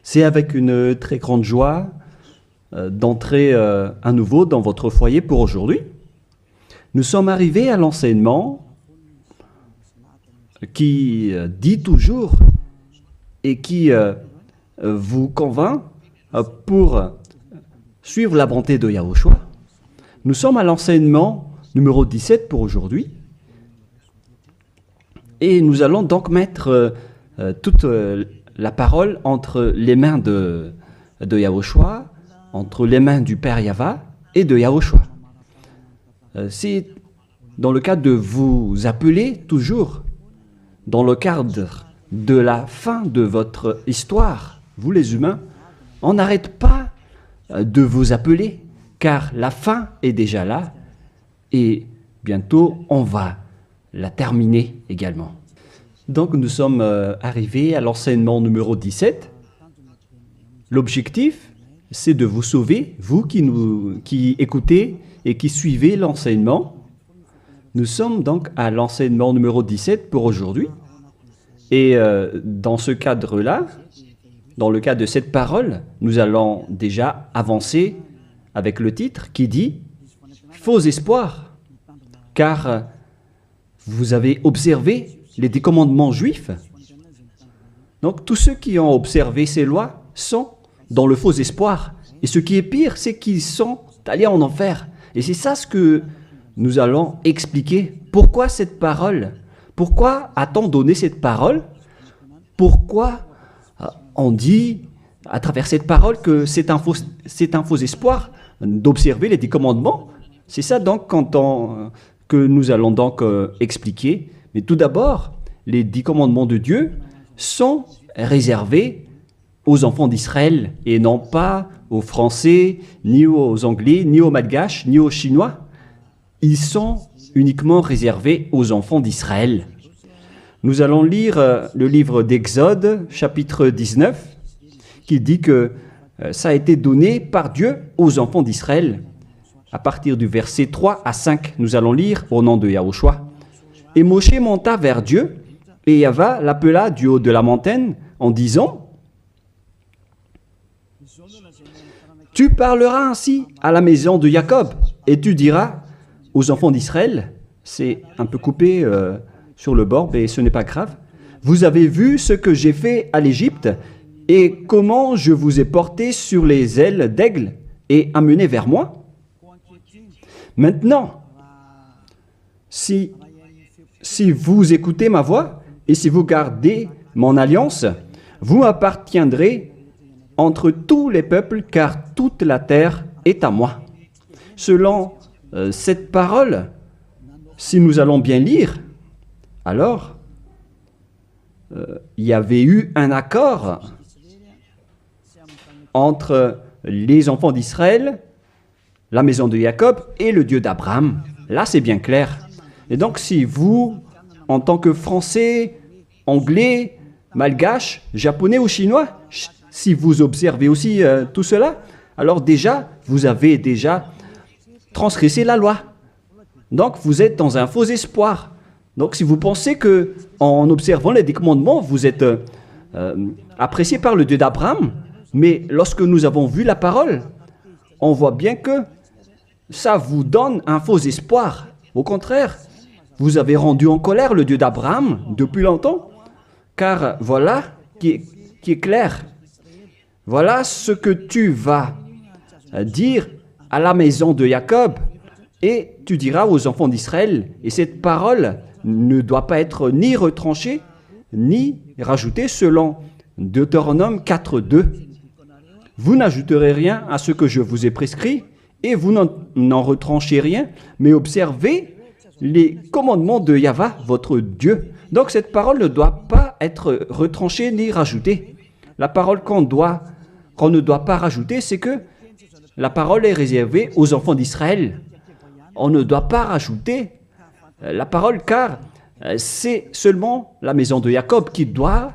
C'est avec une très grande joie d'entrer à nouveau dans votre foyer pour aujourd'hui. Nous sommes arrivés à l'enseignement qui dit toujours et qui vous convainc pour suivre la bonté de Yahushua. Nous sommes à l'enseignement numéro 17 pour aujourd'hui. Et nous allons donc mettre toute la parole entre les mains de Yahushua, entre les mains du Père Yahva et de Yahushua. C'est dans le cadre de vous appeler toujours, dans le cadre de la fin de votre histoire, vous les humains, on n'arrête pas de vous appeler, car la fin est déjà là et bientôt on va la terminer également. Donc nous sommes arrivés à l'enseignement numéro 17. L'objectif, c'est de vous sauver, vous qui écoutez et qui suivez l'enseignement. Nous sommes donc à l'enseignement numéro 17 pour aujourd'hui. Et dans ce cadre-là, dans le cadre de cette parole, nous allons déjà avancer avec le titre qui dit « Faux espoirs », car vous avez observé les 10 commandements juifs. Donc tous ceux qui ont observé ces lois sont dans le faux espoir. Et ce qui est pire, c'est qu'ils sont allés en enfer. Et c'est ça ce que nous allons expliquer. Pourquoi cette parole? Pourquoi a-t-on donné cette parole? Pourquoi on dit à travers cette parole que c'est un faux espoir d'observer les 10 commandements? C'est ça donc que nous allons donc expliquer. Mais tout d'abord, les 10 commandements de Dieu sont réservés aux enfants d'Israël et non pas aux Français, ni aux Anglais, ni aux Malgaches, ni aux Chinois. Ils sont uniquement réservés aux enfants d'Israël. Nous allons lire le livre d'Exode, chapitre 19, qui dit que ça a été donné par Dieu aux enfants d'Israël. À partir du verset 3 à 5, nous allons lire au nom de Yahushua. Et Moshe monta vers Dieu, et Yahva l'appela du haut de la montagne en disant « Tu parleras ainsi à la maison de Jacob, et tu diras aux enfants d'Israël, c'est un peu coupé sur le bord, mais ce n'est pas grave, vous avez vu ce que j'ai fait à l'Égypte, et comment je vous ai porté sur les ailes d'aigle et amené vers moi. Maintenant, si vous écoutez ma voix et si vous gardez mon alliance, vous m'appartiendrez entre tous les peuples, car toute la terre est à moi. » Selon cette parole, si nous allons bien lire, alors il y avait eu un accord entre les enfants d'Israël, la maison de Jacob et le Dieu d'Abraham. Là, c'est bien clair. Et donc, si vous, en tant que Français, Anglais, Malgache, Japonais ou Chinois, si vous observez aussi tout cela, alors déjà, vous avez déjà transgressé la loi. Donc, vous êtes dans un faux espoir. Donc, si vous pensez que en observant les 10 commandements, vous êtes apprécié par le Dieu d'Abraham, mais lorsque nous avons vu la parole, on voit bien que ça vous donne un faux espoir. Au contraire, vous avez rendu en colère le Dieu d'Abraham depuis longtemps, car voilà qui est clair. Voilà ce que tu vas dire à la maison de Jacob et tu diras aux enfants d'Israël. Et cette parole ne doit pas être ni retranchée, ni rajoutée selon Deutéronome 4.2. Vous n'ajouterez rien à ce que je vous ai prescrit et vous n'en retranchez rien, mais observez les commandements de Yahva, votre Dieu. Donc cette parole ne doit pas être retranchée ni rajoutée. La parole qu'on ne doit pas rajouter, c'est que la parole est réservée aux enfants d'Israël. On ne doit pas rajouter la parole, car c'est seulement la maison de Jacob qui doit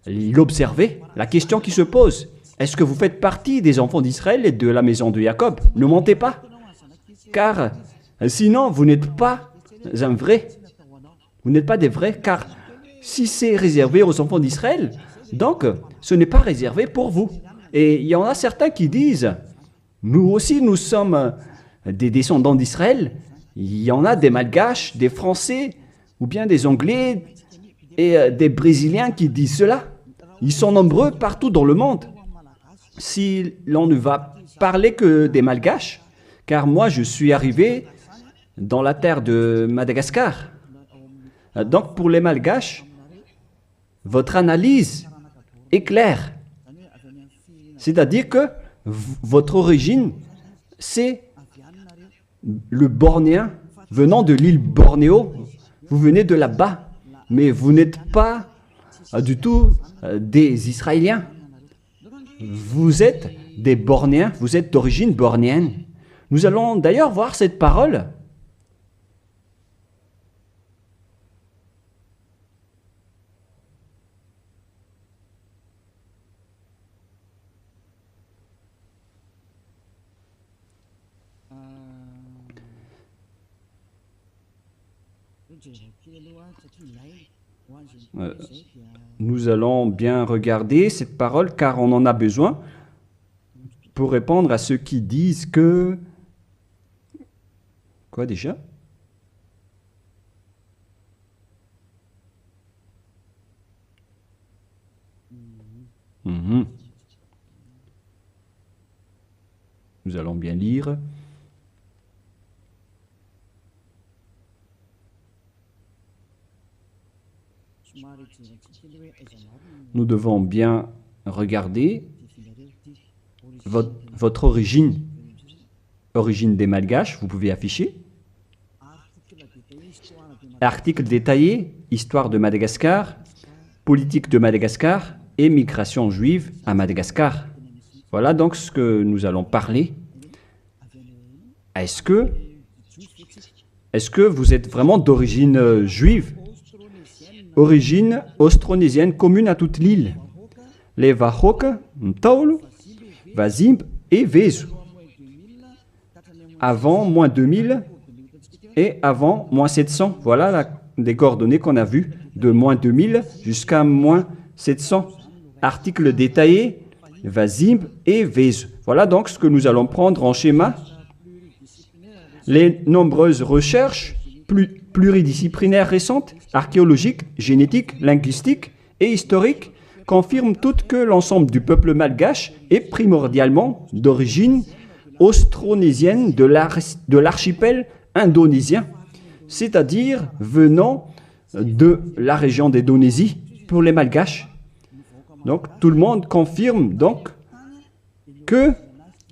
l'observer. La question qui se pose, est-ce que vous faites partie des enfants d'Israël et de la maison de Jacob? Ne mentez pas, car sinon vous n'êtes pas un vrai. Vous n'êtes pas des vrais, car Si c'est réservé aux enfants d'Israël, donc ce n'est pas réservé pour vous. Et il y en a certains qui disent, nous aussi nous sommes des descendants d'Israël. Il y en a des Malgaches, des Français, ou bien des Anglais et des Brésiliens qui disent cela. Ils sont nombreux partout dans le monde. Si l'on ne va parler que des Malgaches, car moi je suis arrivé dans la terre de Madagascar. Donc pour les Malgaches, votre analyse est claire. C'est-à-dire que votre origine, c'est le Bornéen venant de l'île Bornéo. Vous venez de là-bas, mais vous n'êtes pas du tout des Israéliens. Vous êtes des Bornéens, vous êtes d'origine bornéenne. Nous allons d'ailleurs voir cette parole. Nous allons bien regarder cette parole car on en a besoin pour répondre à ceux qui disent que... Quoi déjà? Nous allons bien lire. Nous devons bien regarder votre origine des Malgaches, vous pouvez afficher. Article détaillé, histoire de Madagascar, politique de Madagascar et migration juive à Madagascar. Voilà donc ce que nous allons parler. Est-ce que vous êtes vraiment d'origine juive? Origine austronésienne commune à toute l'île. Les Wahok, Mtaulu, Wazimb et Vezu. Avant moins 2000 et avant moins 700. Voilà les coordonnées qu'on a vues de moins 2000 jusqu'à moins 700. Article détaillé, Wazimb et Vezu. Voilà donc ce que nous allons prendre en schéma. Les nombreuses recherches pluridisciplinaires récentes, archéologiques, génétiques, linguistiques et historiques, confirment toutes que l'ensemble du peuple malgache est primordialement d'origine austronésienne de l'archipel indonésien, c'est-à-dire venant de la région d'Indonésie pour les Malgaches. Donc tout le monde confirme donc que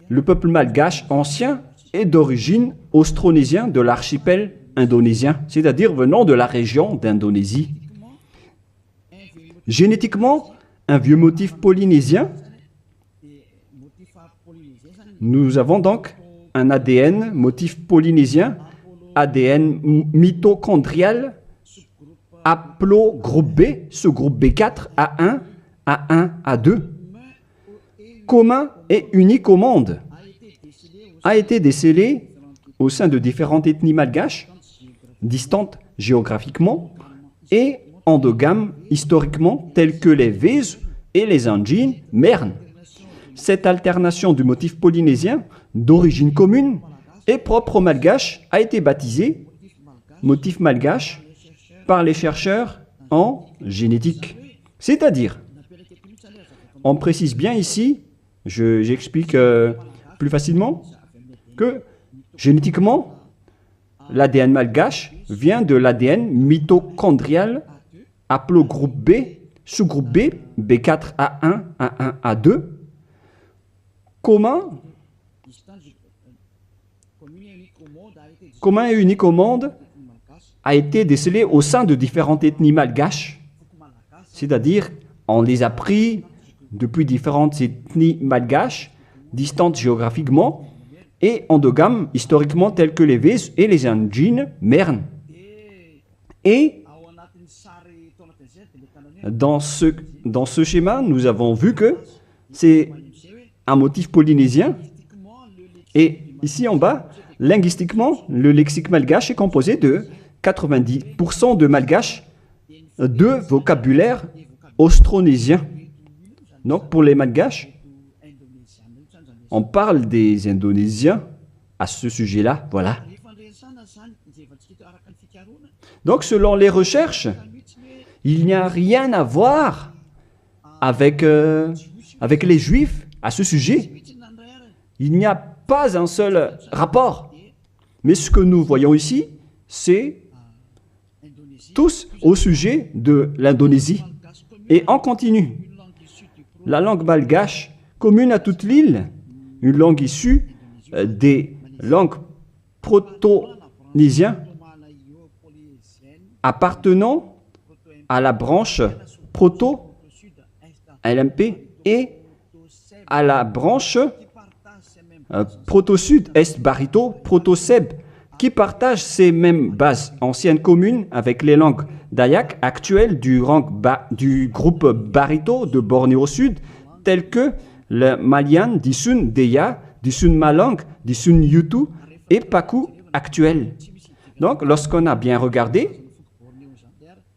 le peuple malgache ancien est d'origine austronésienne de l'archipel indonésien, c'est-à-dire venant de la région d'Indonésie. Génétiquement, un vieux motif polynésien. Nous avons donc un ADN motif polynésien, ADN mitochondrial, haplogroupe B, sous-groupe B4, A1, A1, A2, commun et unique au monde, a été décelé au sein de différentes ethnies malgaches, distantes géographiquement et endogames historiquement, telles que les Vezu et les Anjin Mern. Cette alternation du motif polynésien d'origine commune et propre au malgache a été baptisée motif malgache par les chercheurs en génétique. C'est-à-dire, on précise bien ici, j'explique plus facilement, que génétiquement, l'ADN malgache vient de l'ADN mitochondrial haplogroupe B, sous-groupe B, B4A1, A1, A2, commun et unique au monde, a été décelé au sein de différentes ethnies malgaches, c'est-à-dire on les a pris depuis différentes ethnies malgaches, distantes géographiquement, et endogames historiquement tels que les Vezu et les Anjin Mern. Et dans ce schéma, nous avons vu que c'est un motif polynésien. Et ici en bas, linguistiquement, le lexique malgache est composé de 90% de malgache de vocabulaire austronésien. Donc pour les Malgaches, on parle des Indonésiens à ce sujet-là, voilà. Donc selon les recherches, il n'y a rien à voir avec les Juifs à ce sujet. Il n'y a pas un seul rapport. Mais ce que nous voyons ici, c'est tous au sujet de l'Indonésie. Et on continue. La langue malgache, commune à toute l'île, une langue issue des langues proto-nésiennes appartenant à la branche proto-LMP et à la branche proto-sud, est-barito, proto-seb, qui partagent ces mêmes bases anciennes communes avec les langues dayak actuelles du groupe barito de Bornéo Sud, telles que le Malian, Disun Deya, Disun Malang, Disun Yutu et Paku actuel. Donc, lorsqu'on a bien regardé,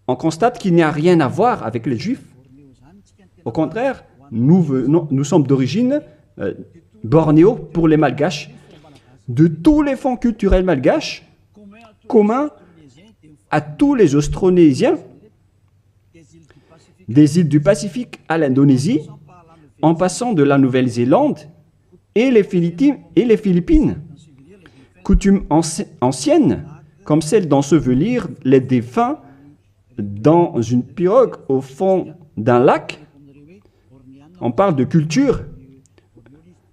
on constate qu'il n'y a rien à voir avec les Juifs. Au contraire, nous sommes d'origine bornéo pour les Malgaches. De tous les fonds culturels malgaches, communs à tous les Austronésiens, des îles du Pacifique à l'Indonésie, en passant de la Nouvelle-Zélande et les Philippines. Coutumes anciennes, comme celle d'ensevelir les défunts dans une pirogue au fond d'un lac. On parle de culture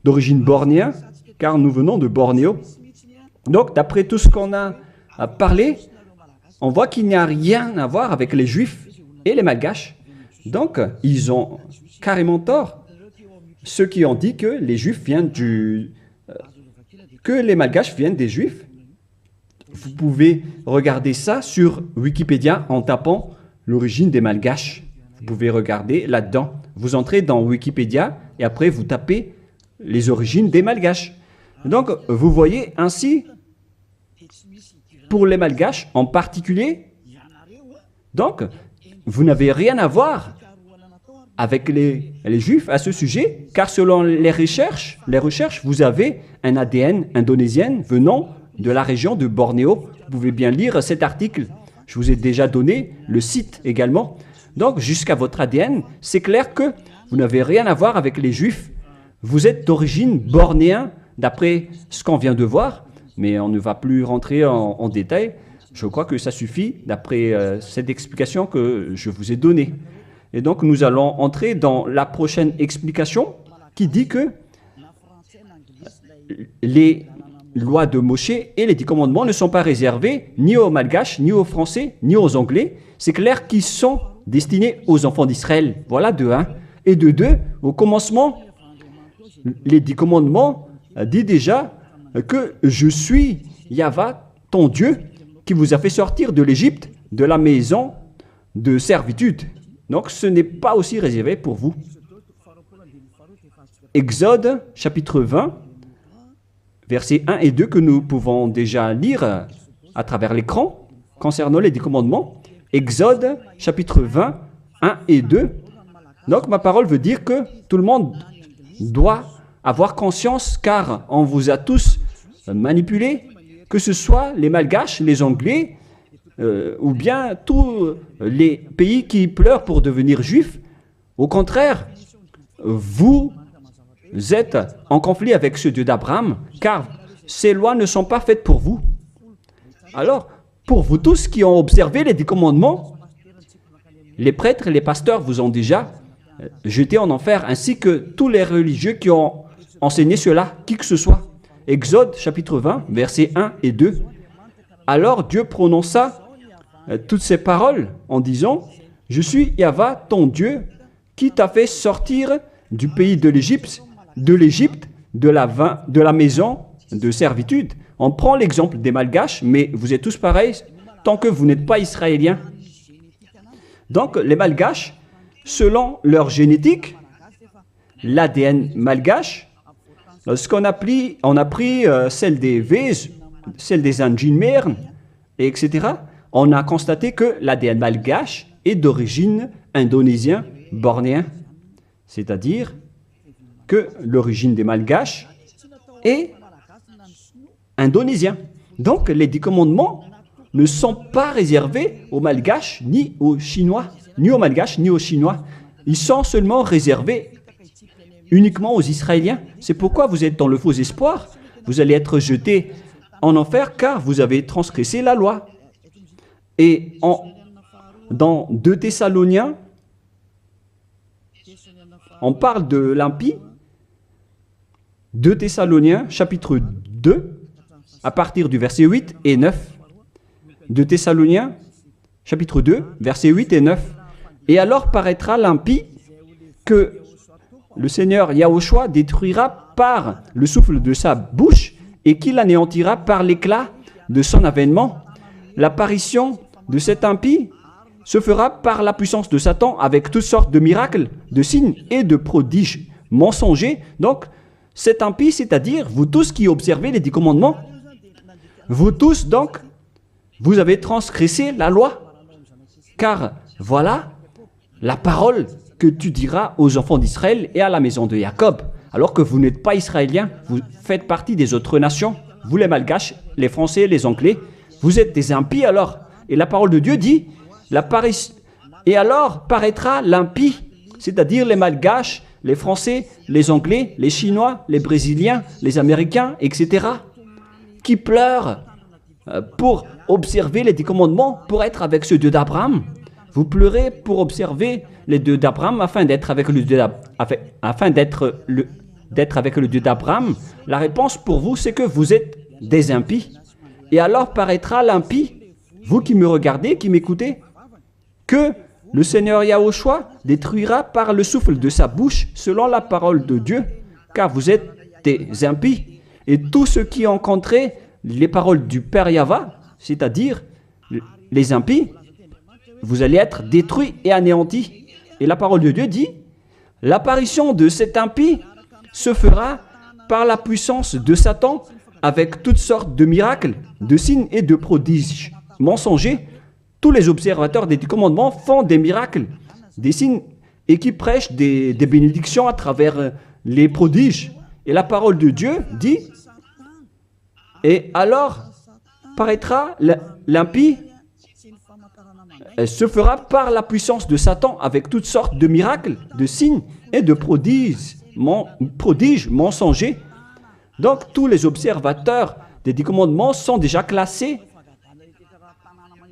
d'origine bornéenne, car nous venons de Bornéo. Donc, d'après tout ce qu'on a parlé, on voit qu'il n'y a rien à voir avec les Juifs et les Malgaches. Donc, ils ont carrément tort. Ceux qui ont dit que les Juifs viennent que les Malgaches viennent des Juifs. Vous pouvez regarder ça sur Wikipédia en tapant l'origine des Malgaches. Vous pouvez regarder là-dedans. Vous entrez dans Wikipédia et après vous tapez les origines des Malgaches. Donc, vous voyez ainsi, pour les Malgaches en particulier, donc, vous n'avez rien à voir avec les Juifs à ce sujet, car selon les recherches, vous avez un ADN indonésien venant de la région de Bornéo. Vous pouvez bien lire cet article. Je vous ai déjà donné le site également. Donc, jusqu'à votre ADN, c'est clair que vous n'avez rien à voir avec les Juifs. Vous êtes d'origine bornéenne, d'après ce qu'on vient de voir, mais on ne va plus rentrer en détail. Je crois que ça suffit d'après cette explication que je vous ai donnée. Et donc, nous allons entrer dans la prochaine explication qui dit que les lois de Moshe et les 10 commandements ne sont pas réservés ni aux Malgaches, ni aux Français, ni aux Anglais. C'est clair qu'ils sont destinés aux enfants d'Israël. Voilà de 1. Et de 2, au commencement, les 10 commandements dit déjà que je suis Yahva, ton Dieu, qui vous a fait sortir de l'Égypte, de la maison de servitude. Donc ce n'est pas aussi réservé pour vous. Exode, chapitre 20, versets 1 et 2 que nous pouvons déjà lire à travers l'écran concernant les 10 commandements. Exode, chapitre 20, 1 et 2. Donc ma parole veut dire que tout le monde doit avoir conscience, car on vous a tous manipulés, que ce soit les Malgaches, les Anglais, ou bien tous les pays qui pleurent pour devenir juifs. Au contraire, vous êtes en conflit avec ce Dieu d'Abraham, car ces lois ne sont pas faites pour vous. Alors, pour vous tous qui ont observé les 10 commandements, les prêtres et les pasteurs vous ont déjà jeté en enfer, ainsi que tous les religieux qui ont enseigné cela, qui que ce soit. Exode chapitre 20, versets 1 et 2. Alors Dieu prononça toutes ces paroles en disant « Je suis Yahva, ton Dieu, qui t'a fait sortir du pays de l'Égypte, de la maison de servitude. » On prend l'exemple des Malgaches, mais vous êtes tous pareils tant que vous n'êtes pas israéliens. Donc les Malgaches, selon leur génétique, l'ADN malgache, lorsqu'on a pris celle des Vèze, celle des Anjinmers, etc., on a constaté que l'ADN malgache est d'origine indonésien, bornéen. C'est-à-dire que l'origine des Malgaches est indonésien. Donc les 10 commandements ne sont pas réservés aux Malgaches ni aux Chinois, ni aux Malgaches ni aux Chinois. Ils sont seulement réservés uniquement aux Israéliens. C'est pourquoi vous êtes dans le faux espoir. Vous allez être jetés en enfer car vous avez transgressé la loi. Et dans 2 Thessaloniens, on parle de l'impie. 2 Thessaloniens, chapitre 2, à partir du verset 8 et 9. 2 Thessaloniens, chapitre 2, versets 8 et 9. Et alors paraîtra l'impie que le Seigneur Yahushua détruira par le souffle de sa bouche et qu'il anéantira par l'éclat de son avènement. L'apparition de cet impie se fera par la puissance de Satan avec toutes sortes de miracles, de signes et de prodiges mensongers. Donc, cet impie, c'est-à-dire vous tous qui observez les 10 commandements, vous tous donc, vous avez transgressé la loi. Car voilà la parole que tu diras aux enfants d'Israël et à la maison de Jacob. Alors que vous n'êtes pas israéliens, vous faites partie des autres nations. Vous les Malgaches, les Français, les Anglais, vous êtes des impies alors. Et la parole de Dieu dit, et alors paraîtra l'impie, c'est-à-dire les Malgaches, les Français, les Anglais, les Chinois, les Brésiliens, les Américains, etc., qui pleurent pour observer les 10 commandements, pour être avec ce Dieu d'Abraham. Vous pleurez pour observer les Dieux d'Abraham afin d'être avec le Dieu d'Abraham. La réponse pour vous, c'est que vous êtes des impies. Et alors paraîtra l'impie, vous qui me regardez, qui m'écoutez, que le Seigneur Yahushua détruira par le souffle de sa bouche selon la parole de Dieu, car vous êtes des impies. Et tous ceux qui ont rencontré les paroles du Père Yahva, c'est-à-dire les impies, vous allez être détruits et anéantis. Et la parole de Dieu dit, l'apparition de cet impie se fera par la puissance de Satan avec toutes sortes de miracles, de signes et de prodiges mensongers. Tous les observateurs des 10 commandements font des miracles, des signes et qui prêchent des bénédictions à travers les prodiges. Et la parole de Dieu dit, et alors paraîtra l'impie, elle se fera par la puissance de Satan avec toutes sortes de miracles, de signes et de prodiges mensongers. Donc tous les observateurs des 10 commandements sont déjà classés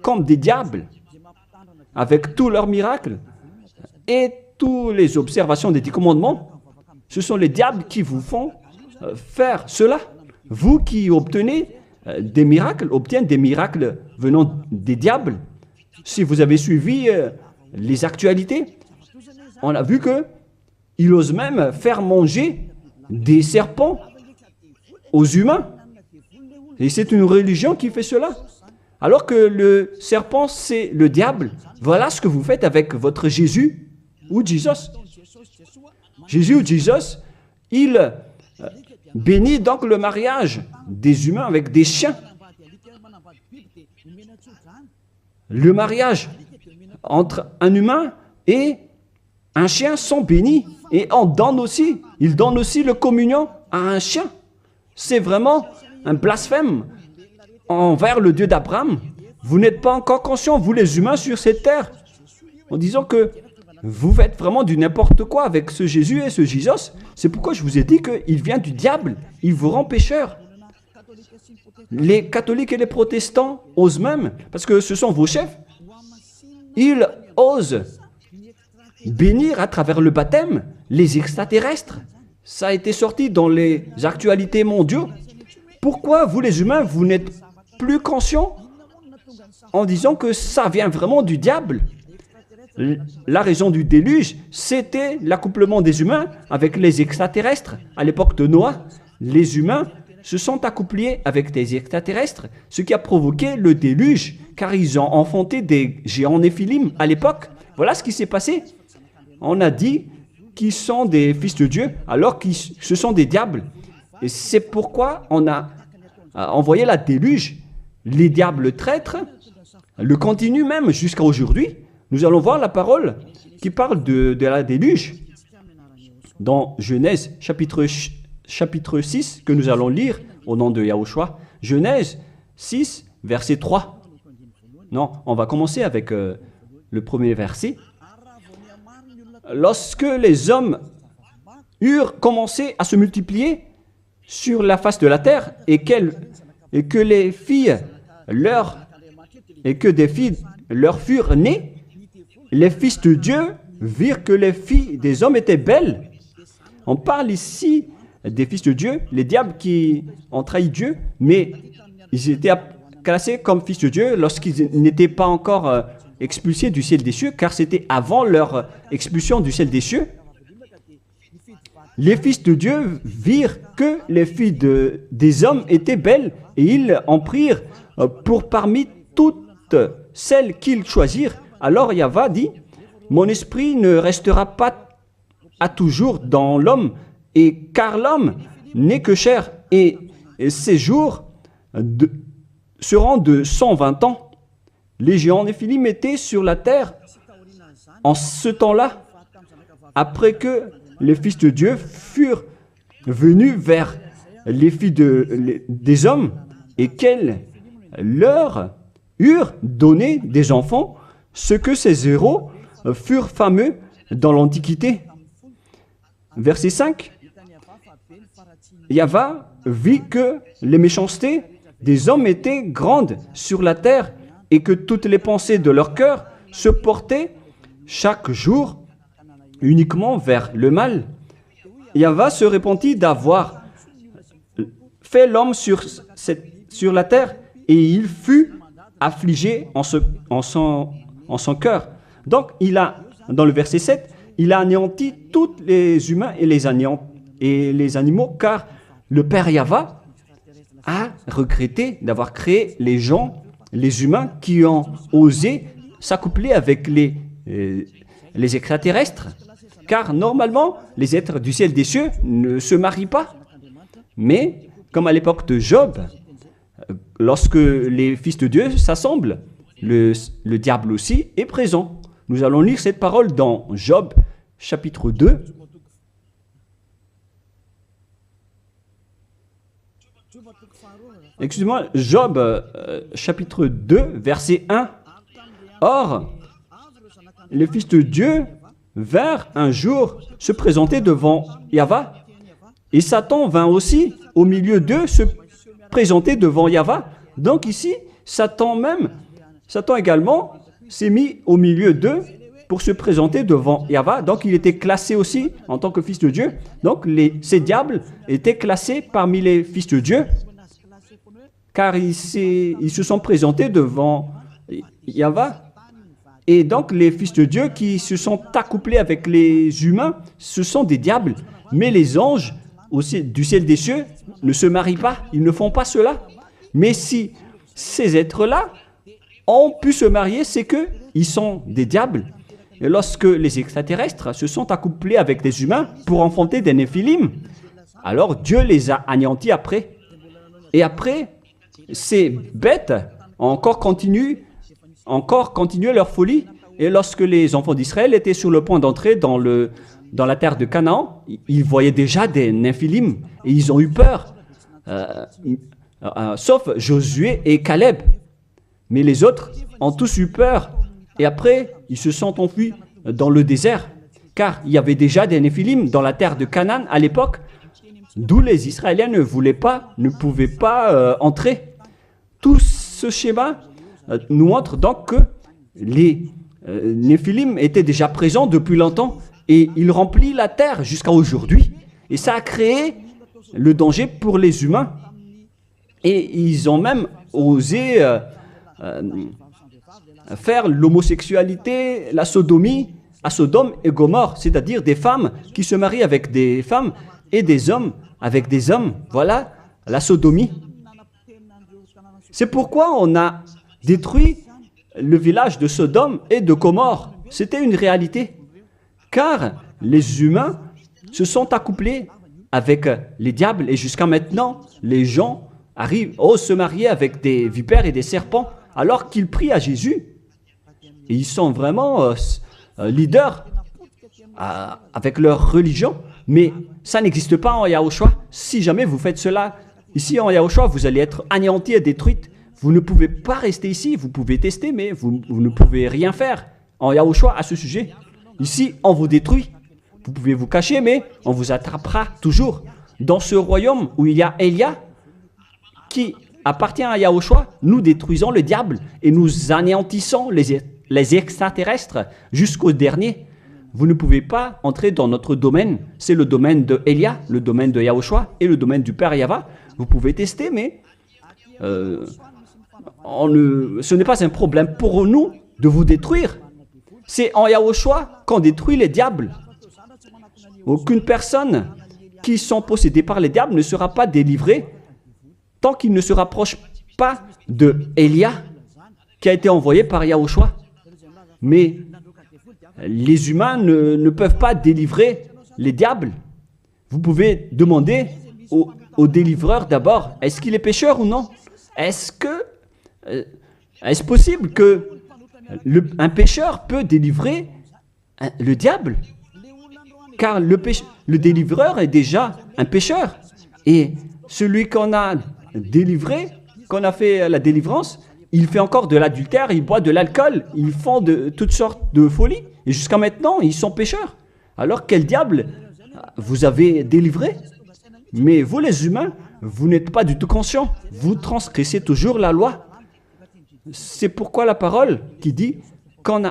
comme des diables avec tous leurs miracles. Et toutes les observations des 10 commandements, ce sont les diables qui vous font faire cela. Vous qui obtenez des miracles, obtiennent des miracles venant des diables. Si vous avez suivi les actualités, on a vu qu'il ose même faire manger des serpents aux humains. Et c'est une religion qui fait cela. Alors que le serpent, c'est le diable. Voilà ce que vous faites avec votre Jésus ou Jesus. Jésus ou Jesus, il bénit donc le mariage des humains avec des chiens. Le mariage entre un humain et un chien sont bénis. Et il donne aussi le communion à un chien. C'est vraiment un blasphème envers le Dieu d'Abraham. Vous n'êtes pas encore conscients, vous les humains sur cette terre, en disant que vous faites vraiment du n'importe quoi avec ce Jésus et ce Jesus. C'est pourquoi je vous ai dit qu'il vient du diable. Il vous rend pécheur. Les catholiques et les protestants osent même, parce que ce sont vos chefs, ils osent bénir à travers le baptême les extraterrestres. Ça a été sorti dans les actualités mondiaux. Pourquoi vous les humains, vous n'êtes plus conscients en disant que ça vient vraiment du diable? La raison du déluge, c'était l'accouplement des humains avec les extraterrestres. À l'époque de Noah, les humains se sont accouplés avec des extraterrestres, ce qui a provoqué le déluge, car ils ont enfanté des géants néphilim à l'époque. Voilà ce qui s'est passé. On a dit qu'ils sont des fils de Dieu, alors que ce sont des diables. Et c'est pourquoi on a envoyé la déluge. Les diables traîtres le continuent même jusqu'à aujourd'hui. Nous allons voir la parole qui parle de la déluge dans Genèse chapitre 6 que nous allons lire au nom de Yahushua. Genèse 6, verset 3. Non, on va commencer avec le premier verset. Lorsque les hommes eurent commencé à se multiplier sur la face de la terre et que des filles leur furent nées, les fils de Dieu virent que les filles des hommes étaient belles. On parle ici des fils de Dieu, les diables qui ont trahi Dieu, mais ils étaient classés comme fils de Dieu lorsqu'ils n'étaient pas encore expulsés du ciel des cieux, car c'était avant leur expulsion du ciel des cieux. Les fils de Dieu virent que les filles des hommes étaient belles, et ils en prirent pour parmi toutes celles qu'ils choisirent. Alors Yahva dit, « Mon esprit ne restera pas à toujours dans l'homme, et car l'homme n'est que chair, et ses jours seront de 120 ans. » Les géants Néphilim étaient sur la terre en ce temps-là, après que les fils de Dieu furent venus vers les filles des hommes et qu'elles leur eurent donné des enfants, ce que ces héros furent fameux dans l'Antiquité. Verset 5. Yahva vit que les méchancetés des hommes étaient grandes sur la terre et que toutes les pensées de leur cœur se portaient chaque jour uniquement vers le mal. Yahva se repentit d'avoir fait l'homme sur la terre et il fut affligé en son cœur. Donc, dans le verset 7, il a anéanti tous les humains et les animaux, car le Père Yahva a regretté d'avoir créé les gens, les humains qui ont osé s'accoupler avec les extraterrestres. Car normalement, les êtres du ciel des cieux ne se marient pas. Mais, comme à l'époque de Job, lorsque les fils de Dieu s'assemblent, le diable aussi est présent. Nous allons lire cette parole dans Job, chapitre 2. Excusez-moi, Job, chapitre 2, verset 1. Or, les fils de Dieu vinrent un jour se présenter devant Yahva, et Satan vint aussi au milieu d'eux se présenter devant Yahva. Donc ici, Satan également s'est mis au milieu d'eux pour se présenter devant Yahva. Donc il était classé aussi en tant que fils de Dieu. Donc ces diables étaient classés parmi les fils de Dieu, car ils se sont présentés devant Yahva. Et donc les fils de Dieu qui se sont accouplés avec les humains, ce sont des diables. Mais les anges aussi, du ciel des cieux ne se marient pas, ils ne font pas cela. Mais si ces êtres-là ont pu se marier, c'est qu'ils sont des diables. Et lorsque les extraterrestres se sont accouplés avec des humains pour enfanter des néphilim, alors Dieu les a anéantis après. Et après, ces bêtes ont encore continué leur folie. Et lorsque les enfants d'Israël étaient sur le point d'entrer dans la terre de Canaan, ils voyaient déjà des néphilim et ils ont eu peur, sauf Josué et Caleb. Mais les autres ont tous eu peur et après ils se sont enfuis dans le désert, car il y avait déjà des néphilim dans la terre de Canaan à l'époque, d'où les Israéliens ne pouvaient pas entrer. Tout ce schéma nous montre donc que les néphilim étaient déjà présents depuis longtemps et ils remplissent la terre jusqu'à aujourd'hui. Et ça a créé le danger pour les humains. Et ils ont même osé faire l'homosexualité, la sodomie à Sodome et Gomorrhe, c'est-à-dire des femmes qui se marient avec des femmes et des hommes avec des hommes. Voilà la sodomie. C'est pourquoi on a détruit le village de Sodome et de Gomorrhe. C'était une réalité. Car les humains se sont accouplés avec les diables et jusqu'à maintenant, les gens osent se marier avec des vipères et des serpents alors qu'ils prient à Jésus. Et ils sont vraiment leaders avec leur religion. Mais ça n'existe pas en Yahushua. Si jamais vous faites cela ici en Yahushua, vous allez être anéantis et détruits. Vous ne pouvez pas rester ici. Vous pouvez tester, mais vous ne pouvez rien faire en Yahushua à ce sujet. Ici, on vous détruit. Vous pouvez vous cacher, mais on vous attrapera toujours. Dans ce royaume où il y a Elia, qui appartient à Yahushua, nous détruisons le diable et nous anéantissons les extraterrestres jusqu'au dernier. Vous ne pouvez pas entrer dans notre domaine. C'est le domaine de Elia, le domaine de Yahushua et le domaine du Père Yahva. Vous pouvez tester, mais ce n'est pas un problème pour nous de vous détruire. C'est en Yahushua qu'on détruit les diables. Aucune personne qui sont possédées par les diables ne sera pas délivrée tant qu'il ne se rapproche pas de Elia qui a été envoyé par Yahushua. Mais les humains ne peuvent pas délivrer les diables. Vous pouvez demander au délivreur d'abord, est-ce qu'il est pécheur ou non? Est-ce possible que un pécheur peut délivrer le diable? Car le délivreur est déjà un pécheur. Et celui qu'on a délivré, qu'on a fait la délivrance, il fait encore de l'adultère, il boit de l'alcool, ils font de toutes sortes de folies. Et jusqu'à maintenant, ils sont pécheurs. Alors quel diable vous avez délivré? Mais vous les humains, vous n'êtes pas du tout conscients. Vous transgressez toujours la loi. C'est pourquoi la parole qui dit quand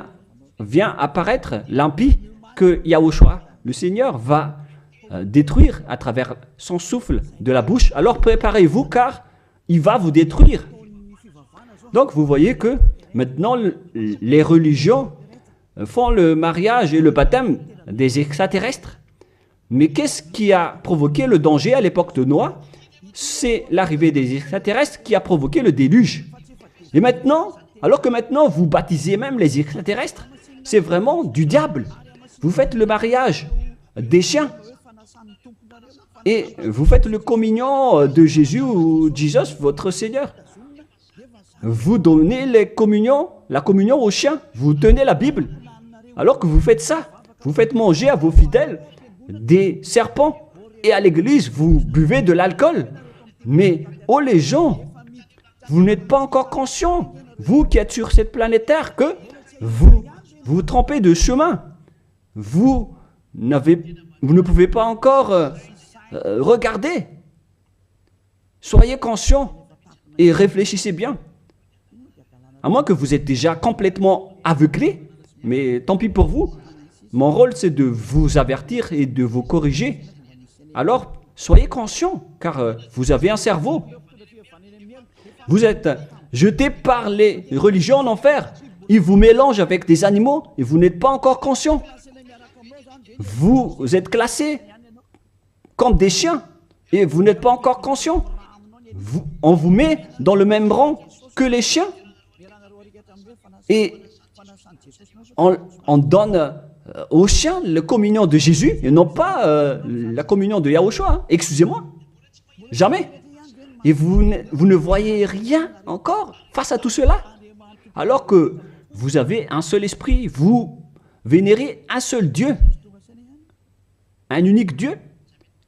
vient apparaître l'impie, que Yahushua, le Seigneur, va détruire à travers son souffle de la bouche. Alors préparez-vous car il va vous détruire. Donc vous voyez que maintenant les religions font le mariage et le baptême des extraterrestres. Mais qu'est-ce qui a provoqué le danger à l'époque de Noé? C'est l'arrivée des extraterrestres qui a provoqué le déluge. Et maintenant, alors que maintenant vous baptisez même les extraterrestres, c'est vraiment du diable. Vous faites le mariage des chiens. Et vous faites le communion de Jésus ou Jesus, votre Seigneur. Vous donnez la communion aux chiens. Vous tenez la Bible. Alors que vous faites ça, vous faites manger à vos fidèles des serpents. Et à l'église, vous buvez de l'alcool. Mais, oh les gens, vous n'êtes pas encore conscients, vous qui êtes sur cette planète Terre, que vous trompez de chemin. Vous ne pouvez pas encore regarder. Soyez conscients et réfléchissez bien. À moins que vous êtes déjà complètement aveuglé, mais tant pis pour vous. Mon rôle, c'est de vous avertir et de vous corriger. Alors, soyez conscients, car vous avez un cerveau. Vous êtes jetés par les religions en enfer. Ils vous mélangent avec des animaux et vous n'êtes pas encore conscients. Vous êtes classés comme des chiens et vous n'êtes pas encore conscients. On vous met dans le même rang que les chiens. Et on donne aux chiens la communion de Jésus et non pas la communion de Yahushua. Hein. Excusez-moi. Jamais. Et vous ne voyez rien encore face à tout cela. Alors que vous avez un seul esprit, vous vénérez un seul Dieu, un unique Dieu.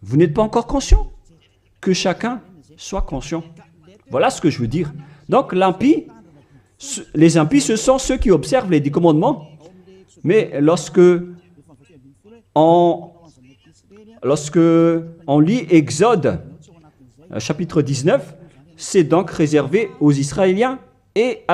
Vous n'êtes pas encore conscient. Que chacun soit conscient. Voilà ce que je veux dire. Donc les impies, ce sont ceux qui observent les 10 commandements. Mais lorsque on lit Exode, chapitre 19, c'est donc réservé aux Israéliens et à la